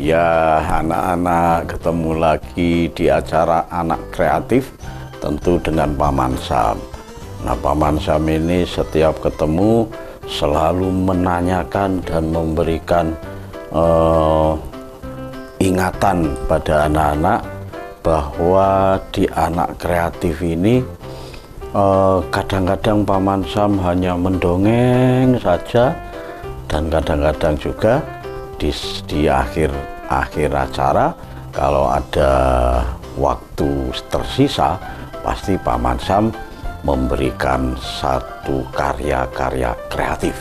Ya, anak-anak ketemu lagi di acara Anak Kreatif, tentu dengan Paman Sam. Nah, Paman Sam ini setiap ketemu selalu menanyakan dan memberikan ingatan pada anak-anak bahwa di Anak Kreatif ini kadang-kadang Paman Sam hanya mendongeng saja, dan kadang-kadang juga di akhir acara kalau ada waktu tersisa pasti Paman Sam memberikan satu karya-karya kreatif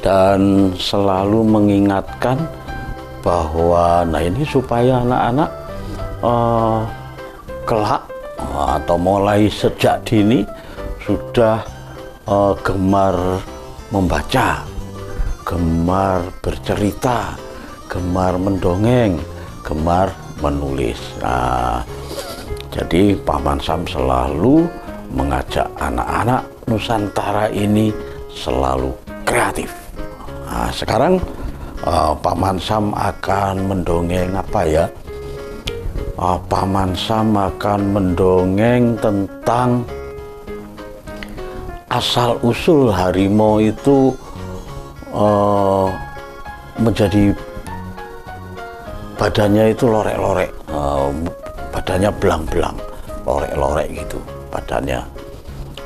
dan selalu mengingatkan bahwa nah ini supaya anak-anak kelak atau mulai sejak dini sudah gemar membaca, gemar bercerita, gemar mendongeng, gemar menulis. Nah, jadi Paman Sam selalu mengajak anak-anak Nusantara ini selalu kreatif. Nah, sekarang Paman Sam akan mendongeng apa ya? Paman Sam akan mendongeng tentang asal-usul harimau itu menjadi badannya itu lorek-lorek, badannya belang-belang, lorek-lorek gitu badannya.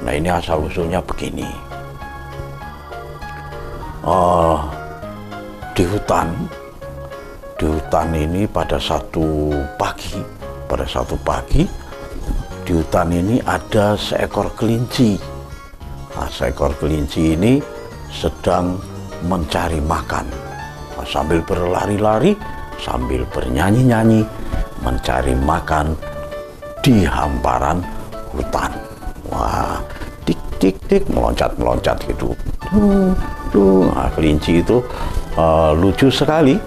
Nah, ini asal-usulnya begini. Di hutan ini pada satu pagi di hutan ini ada seekor kelinci. Nah, seekor kelinci ini sedang mencari makan, sambil berlari-lari, sambil bernyanyi-nyanyi, mencari makan di hamparan hutan. Wah, dik-dik-dik, meloncat-meloncat gitu. Nah, kelinci itu lucu sekali,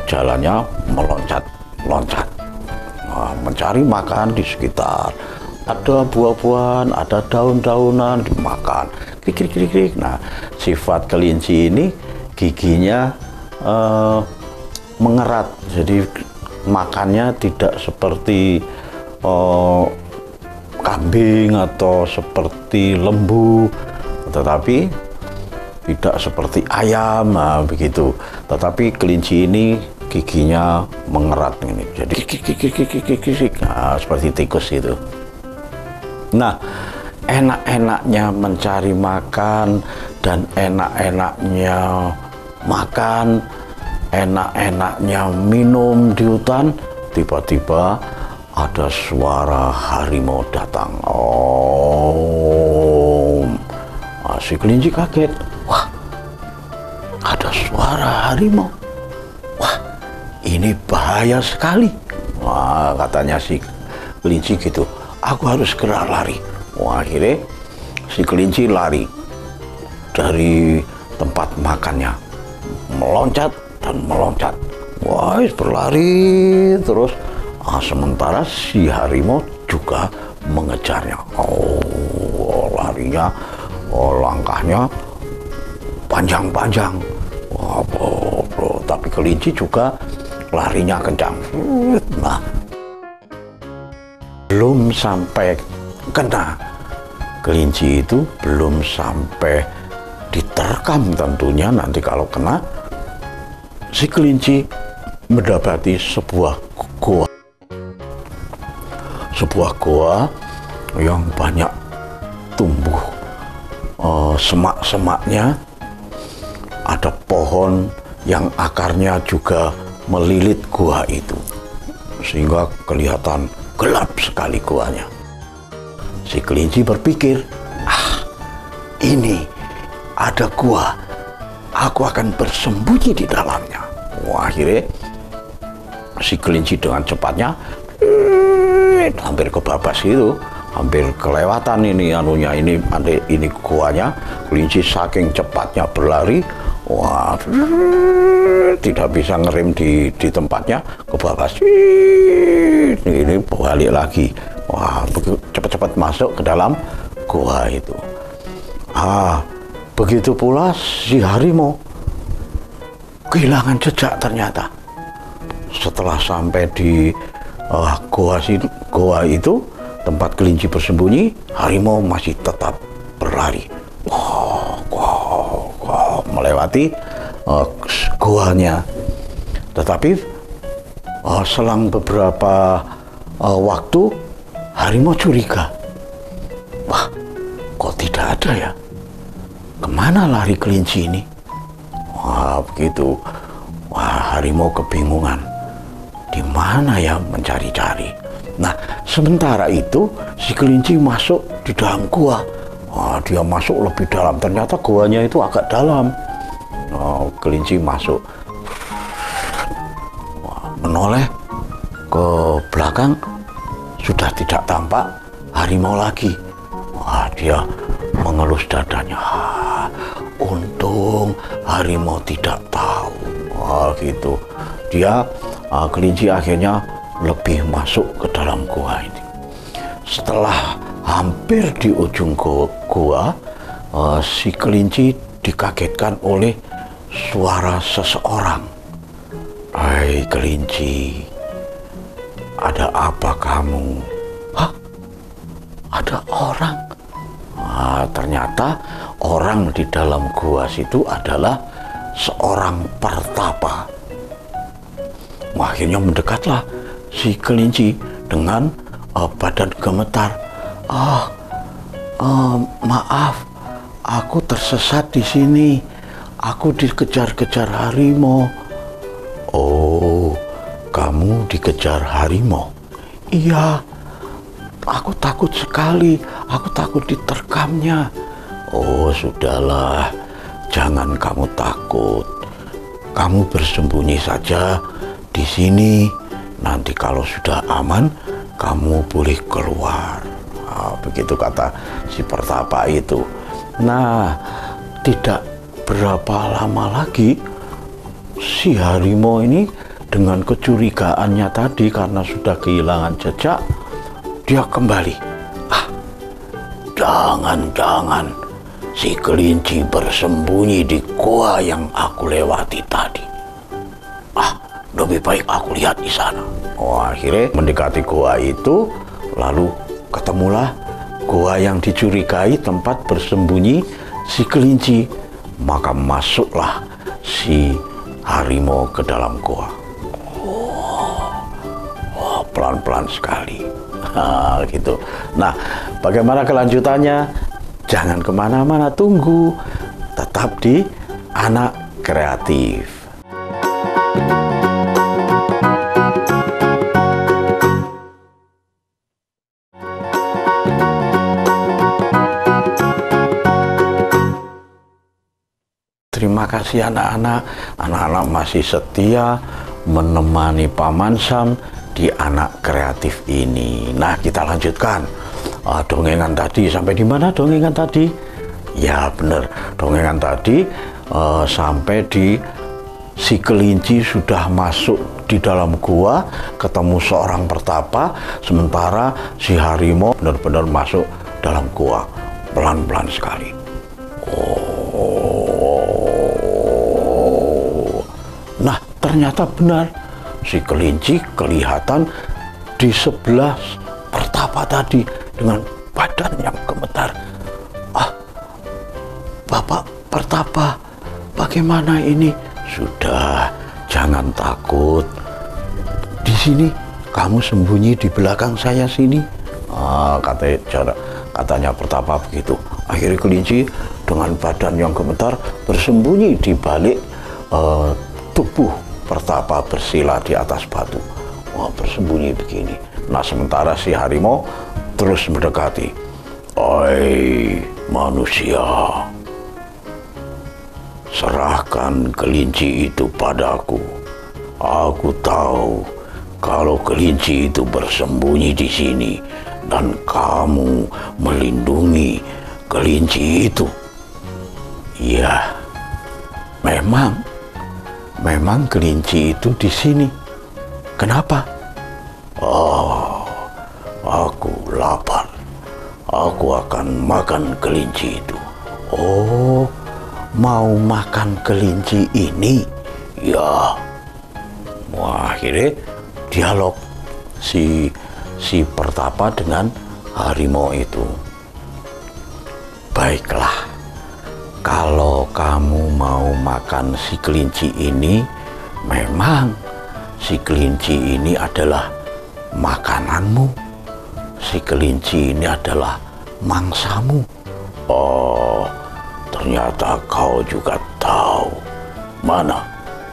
jalannya meloncat-loncat, mencari makan di sekitar. Ada buah-buahan, ada daun-daunan dimakan, krik-krik-krik. Nah, sifat kelinci ini giginya mengerat, jadi makannya tidak seperti kambing atau seperti lembu, tetapi tidak seperti ayam, nah, begitu. Tetapi kelinci ini giginya mengerat ini, jadi nah, seperti tikus itu. Nah, enak-enaknya mencari makan dan enak-enaknya makan, enak-enaknya minum di hutan, tiba-tiba ada suara harimau datang. Si kelinci kaget. Wah, ada suara harimau. Wah, ini bahaya sekali. Wah, katanya si kelinci gitu. Aku harus segera lari. Wah, akhirnya si kelinci lari dari tempat makannya, meloncat dan meloncat. Wah, berlari terus. Sementara si harimau juga mengejarnya. Larinya, langkahnya panjang-panjang. Wah, bro. Tapi kelinci juga larinya kencang. Nah, belum sampai kena, kelinci itu belum sampai diterkam tentunya, nanti kalau kena, si kelinci mendapati sebuah goa yang banyak tumbuh semak-semaknya, ada pohon yang akarnya juga melilit gua itu, sehingga kelihatan gelap sekali guanya. Si kelinci berpikir, ini ada gua, aku akan bersembunyi di dalamnya. Wah, akhirnya si kelinci dengan cepatnya hampir kebabas gitu, hampir kelewatan ini guanya. Kelinci saking cepatnya berlari, wah, tidak bisa ngerem di tempatnya, kebabas. Ini balik lagi. Wah, cepat-cepat masuk ke dalam gua itu. Begitu pula si harimau. kehilangan jejak ternyata. Setelah sampai di goa itu, tempat kelinci bersembunyi, harimau masih tetap berlari. Melewati goanya. Tetapi selang beberapa waktu, harimau curiga. Wah, kok tidak ada ya? Kemana lari kelinci ini? Wah, begitu. Wah, harimau kebingungan. Di mana ya mencari-cari? Nah, sementara itu si kelinci masuk di dalam gua. Wah, dia masuk lebih dalam. Ternyata guanya itu agak dalam. Kelinci masuk. Wah, menoleh ke belakang, sudah tidak tampak harimau lagi. Wah, dia mengelus dadanya. Untung harimau tidak tahu. Wah, gitu. Dia kelinci akhirnya lebih masuk ke dalam gua ini. Setelah hampir di ujung gua, si kelinci dikagetkan oleh suara seseorang. Hai kelinci, ada apa kamu? Hah? Ada orang? Ternyata orang di dalam gua situ adalah seorang pertapa. Akhirnya mendekatlah si kelinci dengan badan gemetar. Maaf, aku tersesat di sini. Aku dikejar-kejar harimau. Oh, kamu dikejar harimau? Iya, aku takut sekali. Aku takut diterkamnya. Oh, sudahlah, jangan kamu takut. Kamu bersembunyi saja di sini. Nanti kalau sudah aman, kamu boleh keluar. Begitu kata si pertapa itu. Nah, tidak berapa lama lagi si harimau ini dengan kecurigaannya tadi karena sudah kehilangan jejak, dia kembali. Jangan-jangan si kelinci bersembunyi di gua yang aku lewati tadi. Lebih baik aku lihat di sana. Akhirnya mendekati gua itu, lalu ketemulah gua yang dicurigai tempat bersembunyi si kelinci. Maka masuklah si harimau ke dalam gua. Pelan-pelan sekali. Gitu. Nah, bagaimana kelanjutannya? Jangan kemana-mana, tunggu. Tetap di Anak Kreatif. Terima kasih anak-anak. Anak-anak masih setia menemani Paman Sam di Anak Kreatif ini. Nah, kita lanjutkan dongengan tadi. Sampai di mana dongengan tadi? Ya, benar. Dongengan tadi sampai di si kelinci sudah masuk di dalam gua, ketemu seorang pertapa, sementara si harimau benar-benar masuk dalam gua. Pelan-pelan sekali. Nah, ternyata benar. Si kelinci kelihatan di sebelah pertapa tadi dengan badan yang gemetar. Bapak pertapa, bagaimana ini? Sudah, jangan takut. Di sini kamu sembunyi di belakang saya sini. Katanya pertapa begitu. Akhirnya kelinci dengan badan yang gemetar bersembunyi di balik tubuh pertapa bersila di atas batu. Bersembunyi begini. Nah, sementara si harimau terus mendekati. Hai manusia, serahkan kelinci itu padaku. Aku tahu kalau kelinci itu bersembunyi di sini dan kamu melindungi kelinci itu. Ya, memang kelinci itu di sini. Kenapa? Aku lapar. Aku akan makan kelinci itu. Mau makan kelinci ini? Ya, wah, akhirnya dialog si Pertapa dengan harimau itu. Baiklah, kalau kamu mau makan si kelinci ini, memang si kelinci ini adalah makananmu. Si kelinci ini adalah mangsamu. Oh, ternyata kau juga tahu. Mana?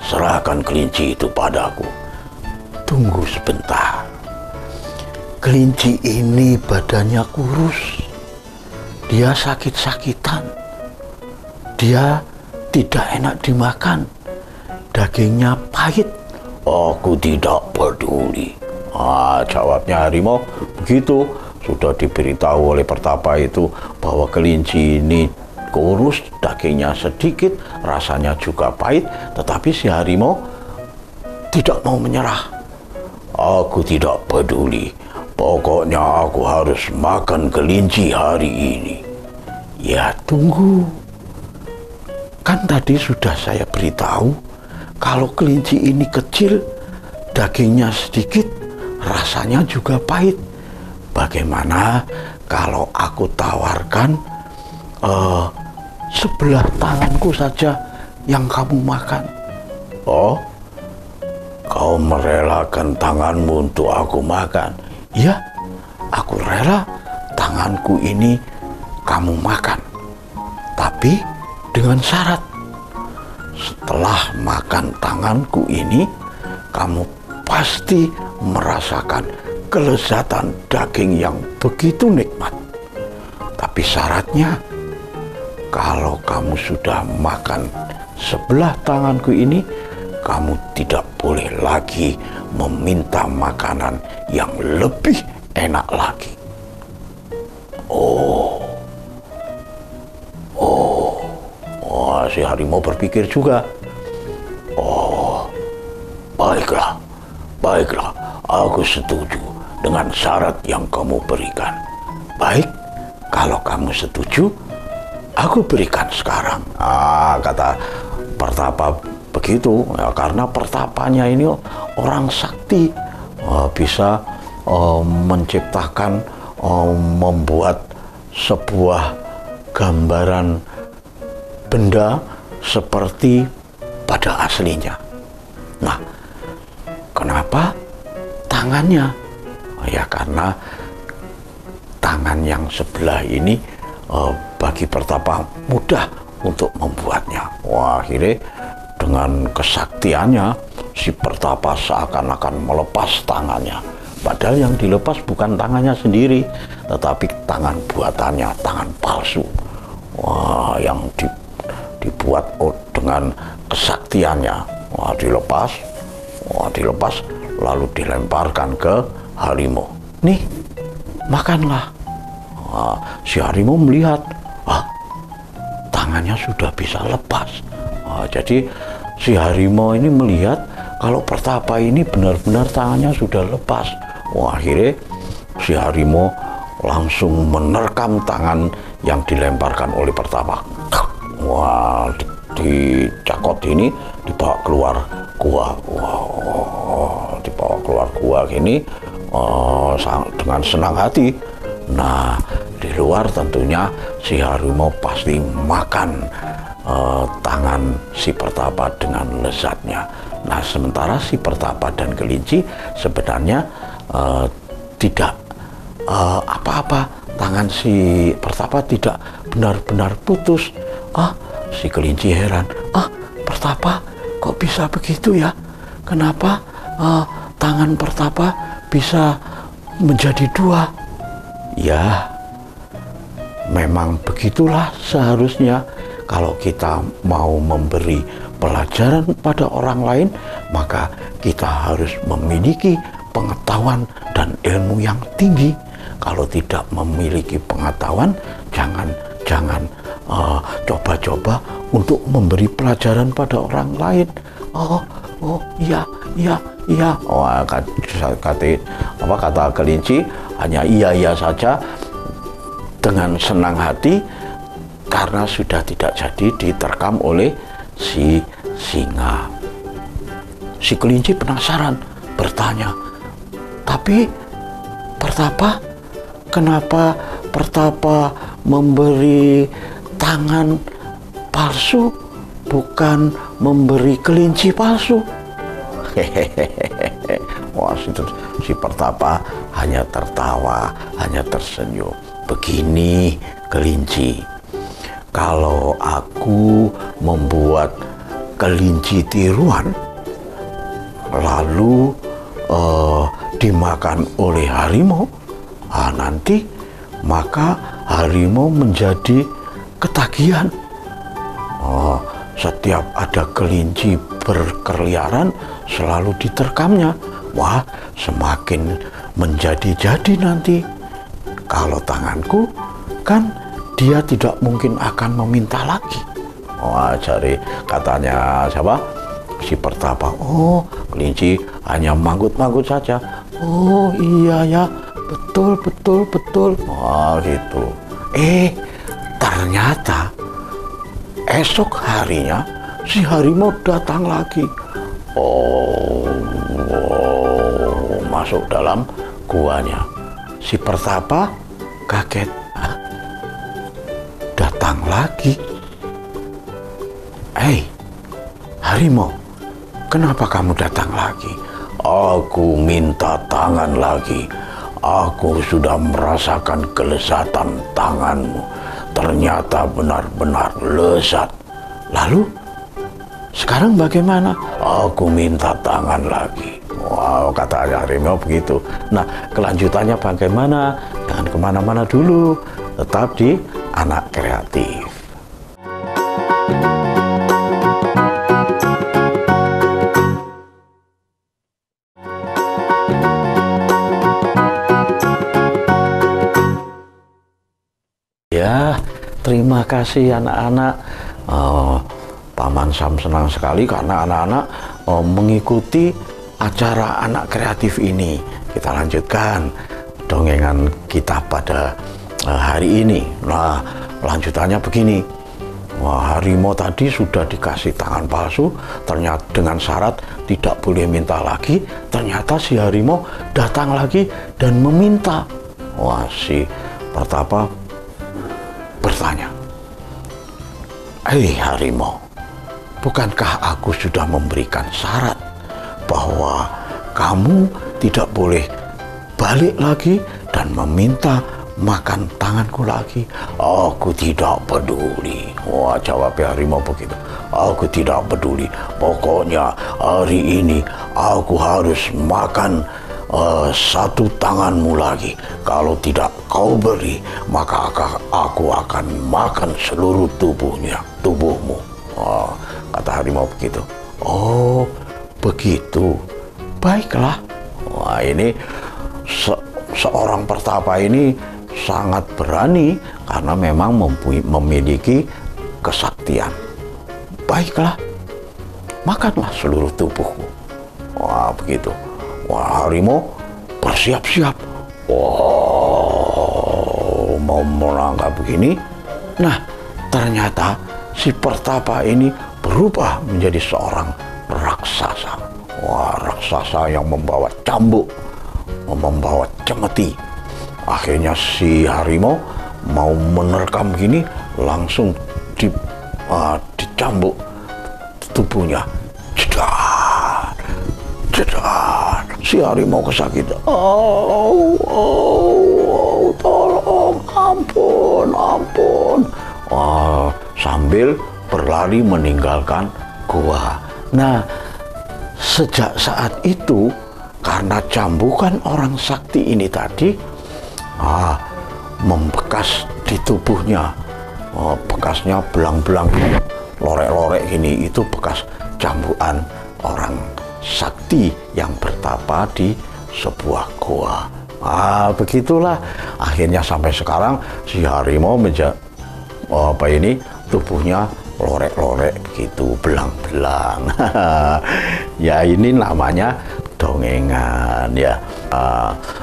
Serahkan kelinci itu padaku. Tunggu sebentar. Kelinci ini badannya kurus. Dia sakit-sakitan. Dia tidak enak dimakan. Dagingnya pahit. Aku tidak peduli. Jawabnya harimau. Begitu sudah diberitahu oleh Pertapa itu bahwa kelinci ini kurus, dagingnya sedikit, rasanya juga pahit, tetapi si harimau tidak mau menyerah. Aku tidak peduli, pokoknya aku harus makan kelinci hari ini. Ya tunggu, kan tadi sudah saya beritahu kalau kelinci ini kecil, dagingnya sedikit, rasanya juga pahit. Bagaimana kalau aku tawarkan sebelah tanganku saja yang kamu makan? Oh, kau merelakan tanganmu untuk aku makan? Ya, aku rela tanganku ini kamu makan. Tapi dengan syarat, setelah makan tanganku ini, kamu pasti merasakan kelezatan daging yang begitu nikmat. Tapi syaratnya, kalau kamu sudah makan sebelah tanganku ini, kamu tidak boleh lagi meminta makanan yang lebih enak lagi. Si harimau berpikir juga. Baiklah, aku setuju dengan syarat yang kamu berikan. Baik, kalau kamu setuju, aku berikan sekarang. Kata Pertapa begitu, ya, karena Pertapanya ini orang sakti, bisa menciptakan, membuat sebuah gambaran benda seperti pada aslinya. Nah, kenapa tangannya? Ya karena tangan yang sebelah ini bagi Pertapa mudah untuk membuatnya. Wah, akhirnya dengan kesaktiannya si Pertapa seakan-akan melepas tangannya. Padahal yang dilepas bukan tangannya sendiri, tetapi tangan buatannya, tangan palsu. Wah, yang dibuat dengan kesaktiannya. Dilepas, lalu dilemparkan ke harimau. Nih, makanlah. Si harimau melihat, tangannya sudah bisa lepas. Jadi si harimau ini melihat kalau Pertapa ini benar-benar tangannya sudah lepas. Akhirnya si harimau langsung menerkam tangan yang dilemparkan oleh Pertapa. Dicakot ini dibawa keluar gua. Dibawa keluar gua gini dengan senang hati. Nah, di luar tentunya si harimau pasti makan tangan si Pertapa dengan lezatnya. Nah, sementara si Pertapa dan kelinci sebenarnya tidak apa-apa. Tangan si Pertapa tidak benar-benar putus. Si kelinci heran. Pertapa kok bisa begitu ya? Kenapa tangan Pertapa bisa menjadi dua? Ya, memang begitulah seharusnya. Kalau kita mau memberi pelajaran pada orang lain, maka kita harus memiliki pengetahuan dan ilmu yang tinggi. Kalau tidak memiliki pengetahuan, jangan coba-coba untuk memberi pelajaran pada orang lain. Iya. Kata kelinci hanya iya saja dengan senang hati karena sudah tidak jadi diterkam oleh si singa. si kelinci penasaran, bertanya, tapi Pertapa, kenapa Pertapa memberi tangan palsu, bukan memberi kelinci palsu? Hehehe. Wah, si Pertapa hanya tertawa, hanya tersenyum. Begini kelinci, kalau aku membuat kelinci tiruan lalu dimakan oleh harimau, nanti maka harimau menjadi ketagihan. Setiap ada kelinci berkeliaran selalu diterkamnya. Wah, semakin menjadi-jadi nanti. Kalau tanganku, kan dia tidak mungkin akan meminta lagi. Wah, jadi katanya siapa? Si Pertapa, oh kelinci hanya manggut-manggut saja. Oh iya ya, betul. Wah gitu. Ternyata esok harinya si harimau datang lagi. Masuk dalam guanya. Si Pertapa kaget. Datang lagi. Harimau, kenapa kamu datang lagi? Aku minta tangan lagi. Aku sudah merasakan kelezatan tanganmu. Ternyata benar-benar lezat. Lalu, sekarang bagaimana? Aku minta tangan lagi. Wow, kata harimau begitu. Nah, kelanjutannya bagaimana? Jangan kemana-mana dulu. Tetap di Anak Kreatif. Ya, terima kasih anak-anak. Paman Sam senang sekali karena anak-anak mengikuti acara Anak Kreatif ini. Kita lanjutkan dongengan kita pada hari ini. Nah, lanjutannya begini. Wah, harimau tadi sudah dikasih tangan palsu, ternyata dengan syarat tidak boleh minta lagi. Ternyata si harimau datang lagi dan meminta. Wah, si Pertapa bertanya, harimau, bukankah aku sudah memberikan syarat bahwa kamu tidak boleh balik lagi dan meminta makan tanganku lagi? Aku tidak peduli. Wah, jawab harimau begitu. Aku tidak peduli. Pokoknya hari ini aku harus makan satu tanganmu lagi. Kalau tidak kau beri, maka aku akan makan seluruh tubuhmu. Kata harimau begitu. Oh, begitu. Baiklah. Wah, ini seorang Pertapa ini sangat berani karena memang memiliki kesaktian. Baiklah, makanlah seluruh tubuhku. Wah, begitu. Wah, harimau bersiap-siap. Wow, mau melangkah begini. Nah, ternyata si Pertapa ini berubah menjadi seorang raksasa. Wah, raksasa yang membawa cambuk, membawa cemeti. Akhirnya si harimau mau menerkam gini, langsung dicambuk tubuhnya. Jedar. Si harimau kesakitan. Tolong, ampun. Sambil berlari meninggalkan gua. Nah, sejak saat itu, karena cambukan orang sakti ini tadi membekas di tubuhnya. Bekasnya belang-belang, lorek-lorek gini, itu bekas cambukan orang sakti yang bertapa di sebuah goa. Begitulah akhirnya sampai sekarang si harimau tubuhnya lorek-lorek begitu, belang-belang. Ya, ini namanya dongengan ya.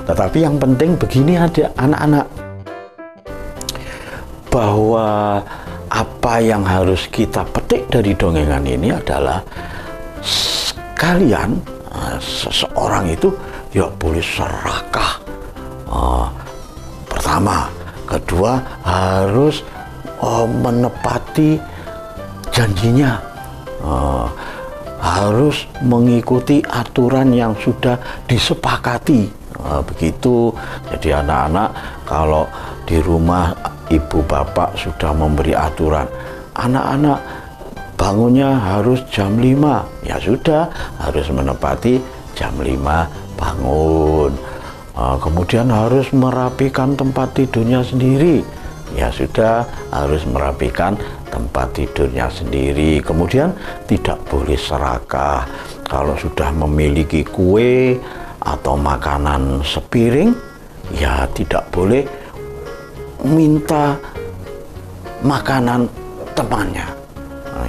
Tetapi yang penting begini ada anak-anak, bahwa apa yang harus kita petik dari dongengan ini adalah kalian seseorang itu ya boleh serakah. Pertama, kedua harus menepati janjinya, harus mengikuti aturan yang sudah disepakati. Begitu. Jadi anak-anak kalau di rumah ibu bapak sudah memberi aturan, anak-anak bangunnya harus jam 5, ya sudah harus menepati jam 5 bangun. Kemudian harus merapikan tempat tidurnya sendiri, ya sudah harus merapikan tempat tidurnya sendiri. Kemudian tidak boleh serakah. Kalau sudah memiliki kue atau makanan sepiring, ya tidak boleh minta makanan temannya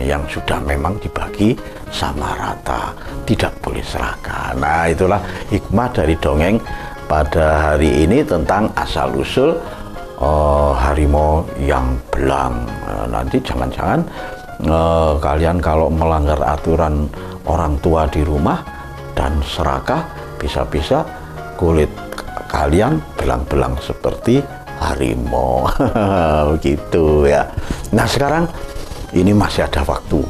yang sudah memang dibagi sama rata. Tidak boleh serakah. Nah, itulah hikmah dari dongeng pada hari ini tentang asal-usul harimau yang belang. Nanti jangan-jangan kalian kalau melanggar aturan orang tua di rumah dan serakah, bisa-bisa kulit kalian belang-belang seperti harimau. Begitu ya. Nah, sekarang ini masih ada waktu.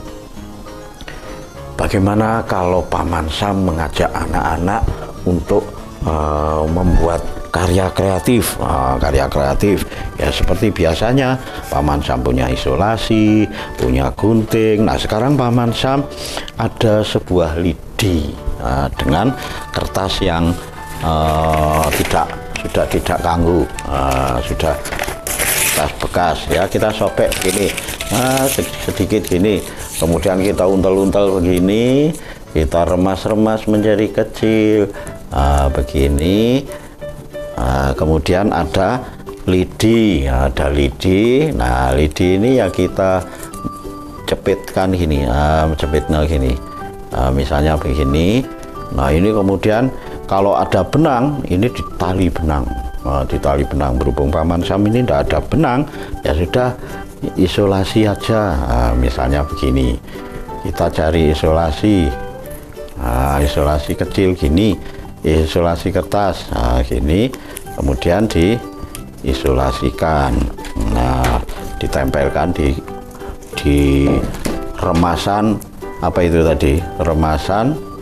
Bagaimana kalau Paman Sam mengajak anak-anak untuk membuat karya kreatif? Karya kreatif ya seperti biasanya Paman Sam punya isolasi, punya gunting. Nah, sekarang Paman Sam ada sebuah lidi dengan kertas yang sudah tidak ganggu, sudah kertas bekas ya. Kita sobek gini, sedikit gini, kemudian kita untel-untel begini, kita remas-remas menjadi kecil begini. Kemudian ada lidi, Nah, lidi ini ya kita jepitkan gini, jepitnya gini, misalnya begini. Nah, ini kemudian kalau ada benang, ini ditali benang, ditali benang. Berhubung Paman Sam ini tidak ada benang, ya sudah isolasi aja. Misalnya begini, kita cari isolasi, isolasi kecil gini, isolasi kertas, gini, kemudian diisolasikan. Nah, ditempelkan di remasan, apa itu tadi, remasan.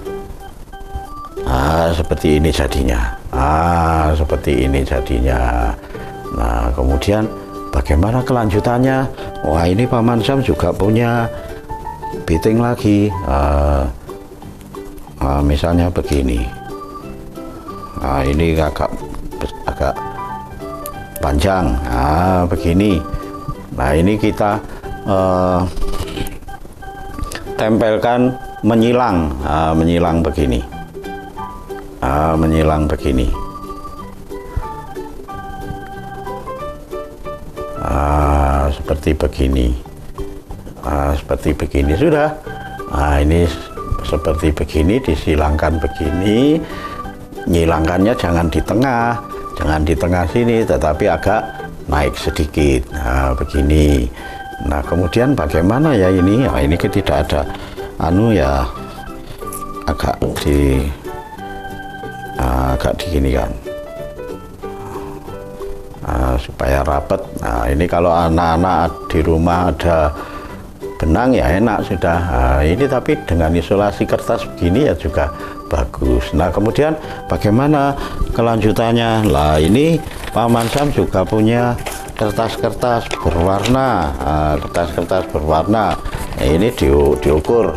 Seperti ini jadinya. Seperti ini jadinya. Nah, kemudian bagaimana kelanjutannya? Wah, ini Paman Sam juga punya biting lagi. Misalnya begini. Ini agak panjang. Begini. Nah, ini kita tempelkan menyilang, menyilang begini. Menyilang begini. Seperti begini. Seperti begini sudah. Ini seperti begini, disilangkan begini. Nyilangkannya jangan di tengah sini, tetapi agak naik sedikit. Begini. Nah, kemudian bagaimana ya ini? Ini tidak ada ya, agak digini kan, supaya rapat. Nah, ini kalau anak-anak di rumah ada benang ya enak sudah. Ini tapi dengan isolasi kertas begini ya juga bagus. Nah, kemudian bagaimana kelanjutannya? Lah, ini Paman Sam juga punya kertas-kertas berwarna, kertas-kertas berwarna. Nah, ini diukur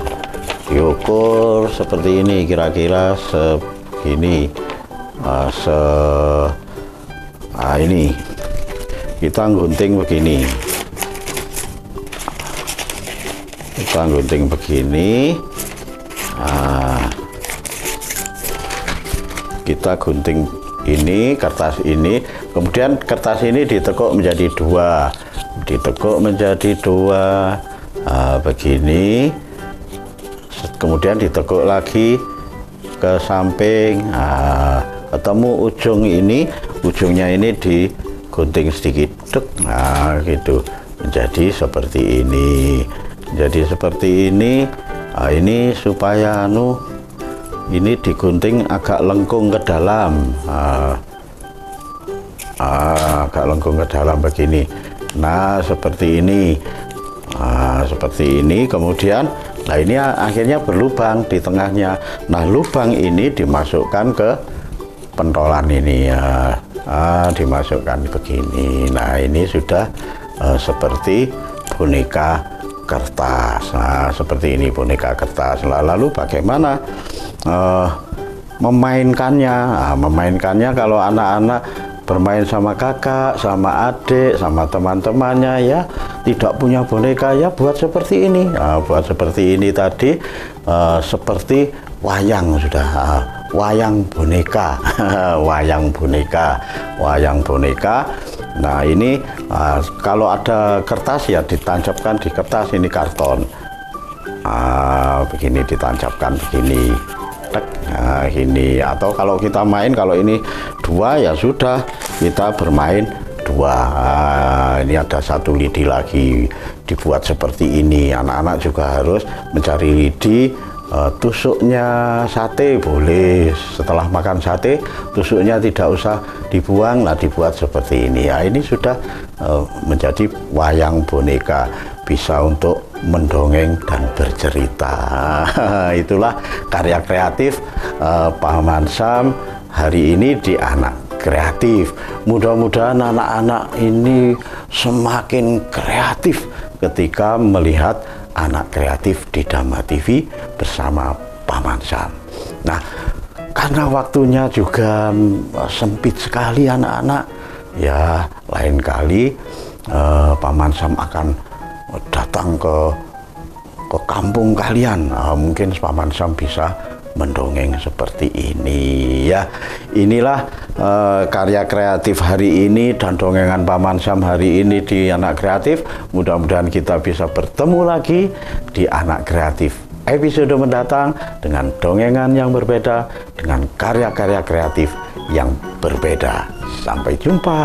seperti ini, kira-kira segini. Ini kita gunting begini, kita gunting ini, kertas ini, kemudian kertas ini ditekuk menjadi dua, begini, kemudian ditekuk lagi ke samping, ketemu ujung ini, ujungnya ini digunting sedikit, gitu, menjadi seperti ini. Ini supaya ini digunting agak lengkung ke dalam, agak lengkung ke dalam begini. Nah seperti ini, seperti ini. Kemudian nah ini akhirnya berlubang di tengahnya. Nah lubang ini dimasukkan ke pentolan ini ya, dimasukkan begini. Nah ini sudah seperti boneka kertas. Nah seperti ini boneka kertas. Lalu bagaimana memainkannya? Memainkannya kalau anak-anak bermain sama kakak, sama adik, sama teman-temannya ya, tidak punya boneka ya buat seperti ini. Buat seperti ini tadi, seperti wayang sudah, wayang boneka, wayang boneka, wayang boneka. Nah ini kalau ada kertas ya ditancapkan di kertas, ini karton. Begini ditancapkan begini. Nah, ini atau kalau kita main, kalau ini dua ya sudah kita bermain dua. Ini ada satu lidi lagi dibuat seperti ini. Anak-anak juga harus mencari lidi. Tusuknya sate boleh, setelah makan sate tusuknya tidak usah dibuang, nah dibuat seperti ini ya. Ini sudah menjadi wayang boneka, bisa untuk mendongeng dan bercerita. Itulah karya kreatif Pak Mansam hari ini di Anak Kreatif. Mudah-mudahan anak-anak ini semakin kreatif ketika melihat Anak Kreatif di Dhamma TV bersama Pak Mansam. Nah, karena waktunya juga sempit sekali anak-anak, ya lain kali Pak Mansam akan datang ke kampung kalian. Mungkin Pak Mansam bisa mendongeng seperti ini ya. Inilah karya kreatif hari ini dan dongengan Pak Mansam hari ini di Anak Kreatif. Mudah-mudahan kita bisa bertemu lagi di Anak Kreatif episode mendatang dengan dongengan yang berbeda, dengan karya-karya kreatif yang berbeda. Sampai jumpa.